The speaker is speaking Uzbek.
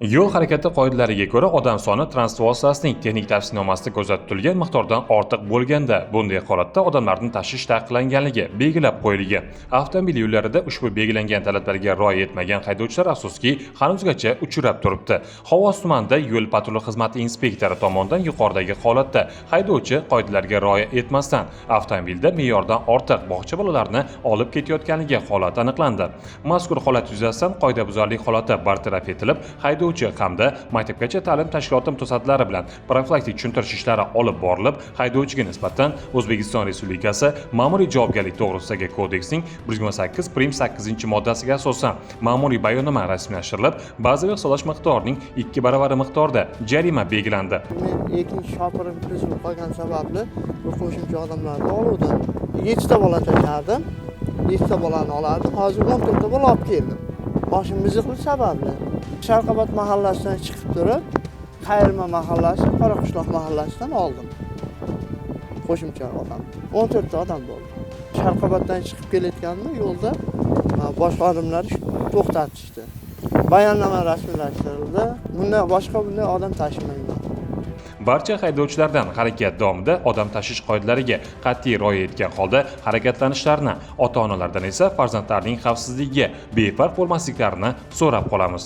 Yo'l harakati qoidalariga ko'ra, odam soni transport vositasining texnik tavsifnomasida ko'zda tutilgan miqdordan ortiq bo'lganda, bunday holatda odamlarni tashish taqiqlanganligi belgilab qo'yilgan. Avtomobil yo'llarida ushbu belgilangan talablarga rioya etmagan haydovchilar afsuski hanuzgacha uchrab turibdi. Xovos tumanida yo'l patrul xizmati inspektori tomonidan yuqoridagi holatda haydovchi qoidalarga rioya etmasdan avtomobilda me'yordan ortiq bog'cha bolalarni olib ketayotganligi holati aniqlandi. Mazkur holat yuzasidan qoidabuzarlik holati bartaraf etilib, haydovchi hamda maktabgacha ta'lim tashkiloti mutasaddilari bilan profilaktik tushuntirish ishlari olib borilib, haydovchiga nisbatan O'zbekiston Respublikasi Ma'muriy javobgarlik to'g'risidagi kodeksning 128 moddasiga asosan ma'muriy bayonnoma rasmiylashtirilib, bazaviy hisoblash miqdorining 2 baravari miqdorida jarima belgilandi. Men ikkinchi shofirim kirishib qolgan sababli bu qo'shimcha odamlarni oluvdim. 7 ta bola tashardim. 7 ta bolani olardim. Hozir 14 ta bola olib keldim. Boshim miziqli sababli. Sharqobod mahallasidan chiqib turib, Qayrma mahallasi, Qoraqishloq mahallasidan oldim. Qo'shimcha odam. 14 ta odam bo'ldi. Sharqoboddan chiqib kelayotganimda yo'lda boshqa odamlar to'xtatishdi. Bayonnoma rasmiylashtirildi. Bunday odam tashimayman. Barcha haydovchilardan harakat davomida odam tashish qoidalariga qat'iy rioya etgan holda harakatlanishlarini, ota-onalardan esa farzandlarining xavfsizligiga befarq bo'lmasliklarini so'rab qolamiz.